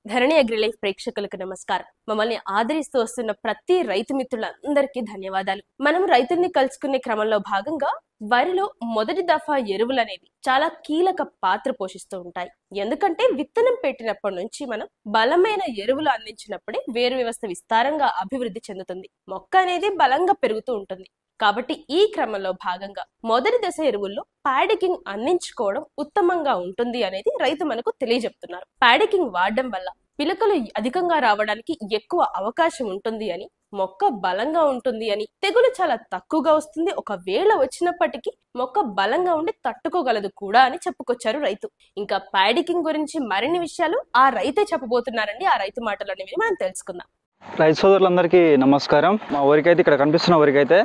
ధరణి agri life ప్రేక్షకులకు నమస్కారం. మమ్మల్ని ఆదరిస్తూ వస్తున్న ప్రతి రైతు మిత్రులందరికీ ధన్యవాదాలు. మనం రైతుల్ని కలుసుకునే క్రమంలో భాగంగా వరిలో మొదటి దఫా ఎరువులు అనేవి చాలా కీలక పాత్ర పోషిస్తూ ఉంటాయి. ఎందుకంటే విత్తనం పెట్టినప్పటి నుంచి మనం బలమైన ఎరువులు అందించినప్పుడే వేరు వ్యవస్థ విస్తారంగా అభివృద్ధి చెందుతుంది, మొక్క అనేది బలంగా పెరుగుతూ ఉంటుంది. కాబట్టి ఈ క్రమంలో భాగంగా మొదటి దశ ఎరువుల్లో ప్యాడికింగ్ అందించుకోవడం ఉత్తమంగా ఉంటుంది అనేది రైతు మనకు తెలియజెప్తున్నారు. ప్యాడికింగ్ వాడడం వల్ల పిలకలు అధికంగా రావడానికి ఎక్కువ అవకాశం ఉంటుంది అని, మొక్క బలంగా ఉంటుంది అని, తెగులు చాలా తక్కువగా వస్తుంది, ఒకవేళ వచ్చినప్పటికీ మొక్క బలంగా ఉండి తట్టుకోగలదు కూడా అని చెప్పుకొచ్చారు రైతు. ఇంకా ప్యాడికింగ్ గురించి మరిన్ని విషయాలు ఆ రైతే చెప్పబోతున్నారండి. ఆ రైతు మాటలోనే మనం తెలుసుకుందాం. రైతు సోదరులందరికీ నమస్కారం. మా ఊరికైతే ఇక్కడ కనిపిస్తున్న ఊరికైతే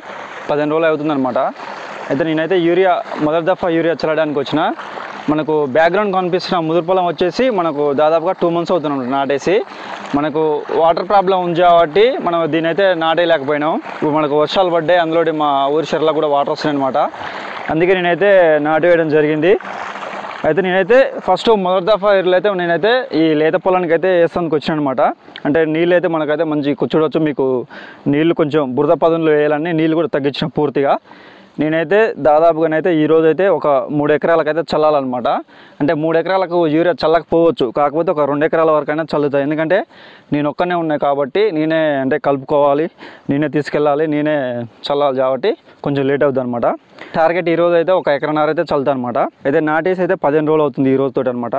15 రోజులు అవుతుందన్నమాట. అయితే నేనైతే మొదటి దఫా యూరియా చల్లడానికి వచ్చిన. మనకు బ్యాక్గ్రౌండ్ కనిపిస్తున్న ముదురు పొలం వచ్చేసి మనకు దాదాపుగా 2 months అవుతున్నాం నాటేసి. మనకు వాటర్ ప్రాబ్లం ఉంది కాబట్టి మనం దీని అయితే నాటేయలేకపోయినాం. ఇప్పుడు మనకు వర్షాలు పడ్డాయి, అందులో మా ఊరి చెర్లో కూడా వాటర్ వస్తున్నాయి అనమాట. అందుకే నేనైతే నాటేయడం జరిగింది. అయితే నేనైతే ఫస్ట్ మొదటి దఫా ఎరువులు అయితే నేనైతే ఈ లేత పొలానికి అయితే వేస్తానికి వచ్చిన అనమాట. అంటే నీళ్ళు అయితే మనకైతే మంచి కూర్చోవచ్చు. మీకు నీళ్ళు కొంచెం బురద పదంలో వేయాలని నీళ్ళు కూడా తగ్గించిన పూర్తిగా. నేనైతే దాదాపుగానైతే ఈరోజు అయితే ఒక 3 ఎకరాలకైతే చల్లాలన్నమాట. అంటే 3 ఎకరాలకు యూరియా చల్లకపోవచ్చు, కాకపోతే ఒక 2 ఎకరాల వరకైనా చల్లుతాయి. ఎందుకంటే నేను ఒక్కనే ఉన్నాయి కాబట్టి నేనే అంటే కలుపుకోవాలి, నేనే తీసుకెళ్ళాలి, నేనే చల్లాలి కాబట్టి కొంచెం లేట్ అవుతుంది అనమాట. టార్గెట్ ఈరోజు అయితే 1 ఎకరన్నర అయితే చల్లుతా అనమాట. అయితే నాటేసి అయితే 15 రోజులు అవుతుంది ఈ రోజుతో అనమాట.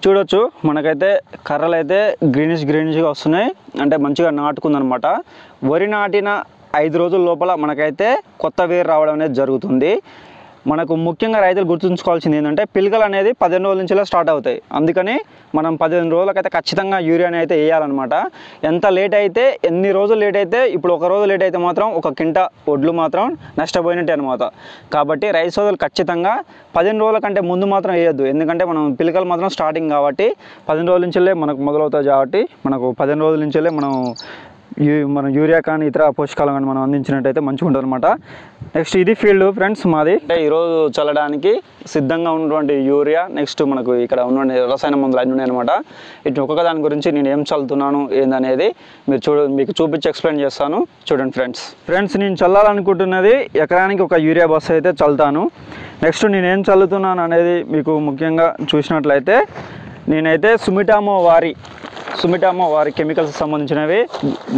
చూడొచ్చు మనకైతే కర్రలు అయితే గ్రీనిష్గా వస్తున్నాయి, అంటే మంచిగా నాటుకుందనమాట. వరి నాటిన 5 రోజుల లోపల మనకైతే కొత్త వేరు రావడం అనేది జరుగుతుంది. మనకు ముఖ్యంగా రైతులు గుర్తుంచుకోవాల్సింది ఏంటంటే పిలకలు అనేది 15 రోజుల నుంచిలా స్టార్ట్ అవుతాయి. అందుకని మనం 15 రోజులకైతే ఖచ్చితంగా యూరియాని అయితే వేయాలన్నమాట. ఎంత లేట్ అయితే, ఎన్ని రోజులు లేట్ అయితే, ఇప్పుడు 1 రోజు లేట్ అయితే మాత్రం 1 కింట ఒడ్లు మాత్రం నష్టపోయినట్టే అనమాట. కాబట్టి రైతు సోదరులు ఖచ్చితంగా 15 రోజుల కంటే ముందు మాత్రం వేయొద్దు. ఎందుకంటే మనం పిలకలు మాత్రం స్టార్టింగ్ కాబట్టి 15 రోజుల నుంచెల్లే మనకు మొదలవుతాయి. కాబట్టి మనకు 15 రోజుల నుంచెల్లే మనం యూరియా కానీ ఇతర పోషకాలు కానీ మనం అందించినట్టయితే మంచిగా ఉంటుంది అనమాట. నెక్స్ట్ ఇది ఫీల్డ్ ఫ్రెండ్స్ మాది. అంటే ఈరోజు చల్లడానికి సిద్ధంగా ఉన్నటువంటి యూరియా, నెక్స్ట్ మనకు ఇక్కడ ఉన్న రసాయన మందులు అన్నీ ఉన్నాయన్నమాట. ఇటు ఒక్కొక్క దాని గురించి నేను ఏం చల్లుతున్నాను ఏందనేది మీకు చూపించి ఎక్స్ప్లెయిన్ చేస్తాను. చూడండి ఫ్రెండ్స్ నేను చల్లాలనుకుంటున్నది ఎకరానికి 1 యూరియా బస్సు అయితే చల్లుతాను. నెక్స్ట్ నేనేం చల్లుతున్నాను అనేది మీకు ముఖ్యంగా చూసినట్లయితే నేనైతే సుమిటామో వారి కెమికల్స్ సంబంధించినవి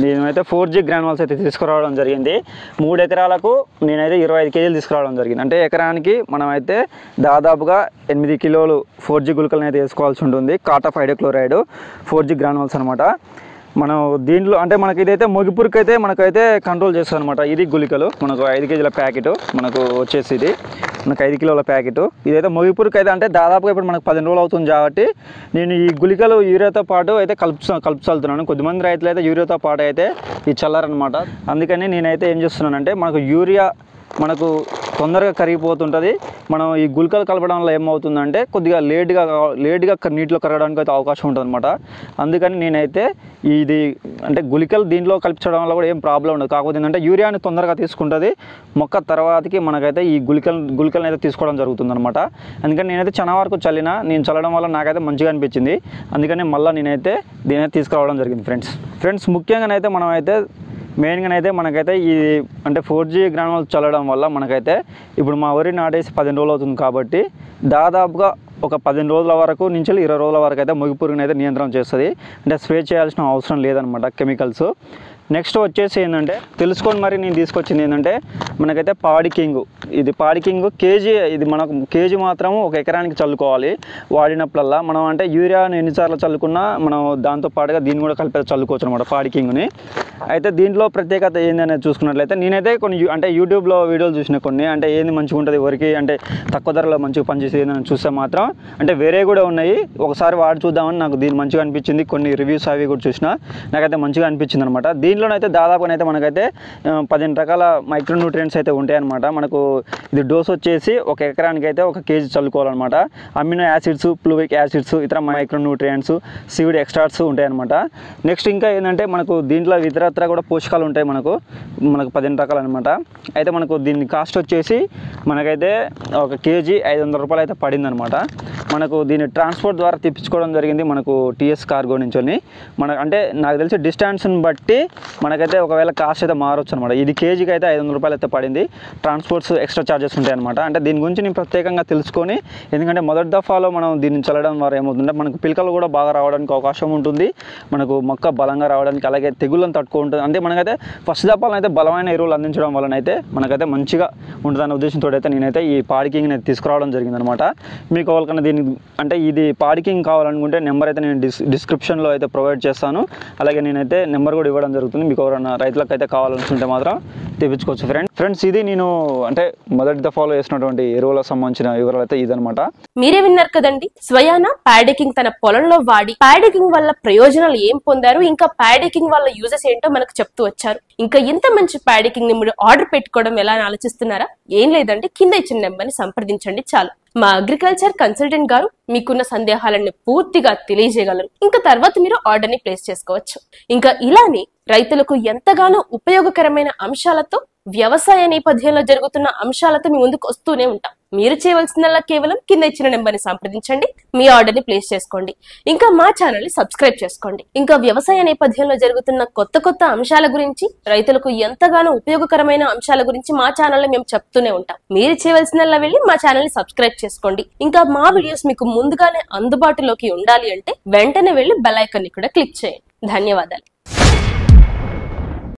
నేనైతే 4G గ్రాన్యుల్స్ అయితే తీసుకురావడం జరిగింది. 3 ఎకరాలకు నేనైతే 25 కేజీలు తీసుకురావడం జరిగింది. అంటే ఎకరానికి మనమైతే దాదాపుగా 8 కిలోలు 4G గుళికలను అయితే వేసుకోవాల్సి ఉంటుంది. కాటాఫ్ హైడ్రోక్లోరైడ్ 4G గ్రాన్యుల్స్ అనమాట. మనం దీంట్లో అంటే మనకి ఇదైతే మొగిపురికి అయితే మనకైతే కంట్రోల్ చేస్తుంది అనమాట. ఇది గుళికలు మనకు 5 కేజీల ప్యాకెట్ మనకు వచ్చేసి ఇది మనకు 5 కిలోల ప్యాకెట్. ఇదైతే మొగిపురికి అయితే అంటే దాదాపుగా ఇప్పుడు మనకు 15 రోజులు అవుతుంది కాబట్టి నేను ఈ గుళికలు యూరియాతో పాటు అయితే కలుపు చల్లుతున్నాను. కొద్దిమంది రైతులు అయితే యూరియాతో పాటు అయితే ఈ చల్లారనమాట. అందుకని నేనైతే ఏం చేస్తున్నానంటే మనకు యూరియా మనకు తొందరగా కరిగిపోతుంటుంది. మనం ఈ గుళికలు కలపడం వల్ల ఏమవుతుందంటే కొద్దిగా లేట్గా నీటిలో కరగడానికి అయితే అవకాశం ఉంటుంది అనమాట. అందుకని నేనైతే ఇది అంటే గుళికలు దీంట్లో కలిపించడం వల్ల కూడా ఏం ప్రాబ్లం ఉండదు. కాకపోతే ఏంటంటే యూరియాని తొందరగా తీసుకుంటుంది మొక్క, తర్వాతకి మనకైతే ఈ గుళికలను అయితే తీసుకోవడం జరుగుతుంది అనమాట. అందుకని నేనైతే చాలా వరకు నేను చల్లడం వల్ల నాకైతే మంచిగా అనిపించింది. అందుకని మళ్ళీ నేనైతే దీనైతే తీసుకురావడం జరిగింది ఫ్రెండ్స్. ముఖ్యంగానైతే మనమైతే మెయిన్గానైతే మనకైతే ఈ అంటే 4G గ్రాన్యుల్స్ చల్లడం వల్ల మనకైతే ఇప్పుడు మా వరి నాటేసి 15 రోజులు అవుతుంది కాబట్టి దాదాపుగా ఒక 15 రోజుల వరకు నుంచి 20 రోజుల వరకు అయితే మొగిపురుగుని అయితే నియంత్రణ చేస్తుంది. అంటే స్ప్రే చేయాల్సిన అవసరం లేదనమాట కెమికల్స్. నెక్స్ట్ వచ్చేసి ఏంటంటే తెలుసుకొని మరి నేను తీసుకొచ్చింది ఏంటంటే మనకైతే పాడికింగ్ కేజీ, ఇది మనకు కేజీ మాత్రము 1 ఎకరానికి చల్లుకోవాలి. వాడినప్పుడల్లా మనం అంటే యూరియాను ఎన్నిసార్లు చల్లుకున్నా మనం దాంతో పాటుగా దీన్ని కూడా కలిపి చల్లుకోవచ్చు అనమాట పాడికింగ్ని. అయితే దీంట్లో ప్రత్యేకత ఏందనేది చూసుకున్నట్లయితే నేనైతే కొన్ని అంటే యూట్యూబ్లో వీడియోలు చూసిన కొన్ని అంటే ఏంది మంచిగా ఉంటుంది వరికి అంటే తక్కువ ధరలో మంచిగా పనిచేసేది అని చూస్తే మాత్రం అంటే వేరే కూడా ఉన్నాయి. ఒకసారి వాడి చూద్దామని నాకు దీన్ని మంచిగా అనిపించింది. కొన్ని రివ్యూస్ అవి కూడా చూసిన నాకైతే మంచిగా అనిపించింది అనమాట. దీనిలోనైతే దాదాపునైతే మనకైతే 15 రకాల మైక్రో న్యూట్రియంట్స్ అయితే ఉంటాయన్నమాట. మనకు ఇది డోస్ వచ్చేసి 1 ఎకరానికి అయితే 1 కేజీ చల్లుకోవాలన్నమాట. అమినో యాసిడ్స్, ఫ్లూవిక్ యాసిడ్స్, ఇతర మైక్రో న్యూట్రియంట్స్, సీడ్ ఎక్స్ట్రాట్స్ ఉంటాయన్నమాట. నెక్స్ట్ ఇంకా ఏంటంటే మనకు దీంట్లో ఇతరత్ర కూడా పోషకాలు ఉంటాయి మనకు 15 రకాలు అనమాట. అయితే మనకు దీని కాస్ట్ వచ్చేసి మనకైతే 1 కేజీ 500 రూపాయలు అయితే పడింది అనమాట. మనకు దీన్ని ట్రాన్స్పోర్ట్ ద్వారా తెప్పించుకోవడం జరిగింది మనకు టీఎస్ కార్గో నుంచి. అంటే నాకు తెలిసి డిస్టెన్స్ని బట్టి మనకైతే ఒకవేళ కాస్ట్ అయితే మారవచ్చు అనమాట. ఇది కేజీకి అయితే 500 రూపాయలు అయితే పడింది. ట్రాన్స్పోర్ట్స్ ఎక్స్ట్రా ఛార్జెస్ ఉంటాయి అనమాట. అంటే దీని గురించి నేను ప్రత్యేకంగా తెలుసుకొని, ఎందుకంటే మొదటి దఫాలో మనం దీన్ని చల్లడం ద్వారా ఏమవుతుందంటే మనకు పిలకలు కూడా బాగా రావడానికి అవకాశం ఉంటుంది, మనకు మొక్క బలంగా రావడానికి, అలాగే తెగుళ్ళను తట్టుకుంటుంది. అంటే మనకైతే ఫస్ట్ దఫాలో అయితే బలమైన ఎరువులు అందించడం వలన అయితే మనకైతే మంచిగా ఉంటుందనే ఉద్దేశంతో అయితే నేనైతే ఈ పాడికింగ్ని తీసుకురావడం జరిగిందనమాట. మీకు ఎవరికైనా దీనికి అంటే ఇది పాడికింగ్ కావాలనుకుంటే నెంబర్ అయితే నేను డిస్క్రిప్షన్లో అయితే ప్రొవైడ్ చేస్తాను. అలాగే నేనైతే నెంబర్ కూడా ఇవ్వడం జరుగుతుంది. మీకు ఎవరైనా రైతులకు అయితే కావాలనుకుంటే మాత్రం తెప్పించుకోవచ్చు ఫ్రెండ్స్. ఇది నేను అంటే మొదటి దఫాలో వేసినటువంటి ఎరువులకు సంబంధించిన వివరాలు అయితే ఇదనమాట. మీరే విన్నారు కదండి, స్వయాన ప్యాడికింగ్ తన పొలంలో వాడి ప్యాడికింగ్ వల్ల ప్రయోజనాలు ఏం పొందారు, ఇంకా ప్యాడికింగ్ వల్ల యూజెస్ ఏంటో మనకు చెప్తూ వచ్చారు. ఇంకా ఇంత మంచి ప్యాడికింగ్ ని మీరు ఆర్డర్ పెట్టుకోవడం ఎలా అని ఆలోచిస్తున్నారా? ఏం లేదండి, కింద ఇచ్చిన నెంబర్ని సంప్రదించండి చాలు. మా అగ్రికల్చర్ కన్సల్టెంట్ గారు మీకున్న సందేహాలన్నీ పూర్తిగా తెలియజేయగలరు. ఇంకా తర్వాత మీరు ఆర్డర్ ని ప్లేస్ చేసుకోవచ్చు. ఇంకా ఇలానే రైతులకు ఎంతగానో ఉపయోగకరమైన అంశాలతో, వ్యవసాయ నేపథ్యంలో జరుగుతున్న అంశాలతో మీ ముందుకు వస్తూనే ఉంటాం. మీరు చేయవలసిందల్లా కేవలం కింద ఇచ్చిన నెంబర్ ని సంప్రదించండి, మీ ఆర్డర్ ని ప్లేస్ చేసుకోండి, ఇంకా మా ఛానల్ ని సబ్స్క్రైబ్ చేసుకోండి. ఇంకా వ్యవసాయ నేపథ్యంలో జరుగుతున్న కొత్త అంశాల గురించి, రైతులకు ఎంతగానో ఉపయోగకరమైన అంశాల గురించి మా ఛానల్ లో మేము చెప్తూనే ఉంటాం. మీరు చేయవలసిందల్లా వెళ్ళి మా ఛానల్ ని సబ్స్క్రైబ్ చేసుకోండి. ఇంకా మా వీడియోస్ మీకు ముందుగానే అందుబాటులోకి ఉండాలి అంటే వెంటనే వెళ్ళి బెల్ ఐకాన్ ని కూడా క్లిక్ చేయండి. ధన్యవాదాలు.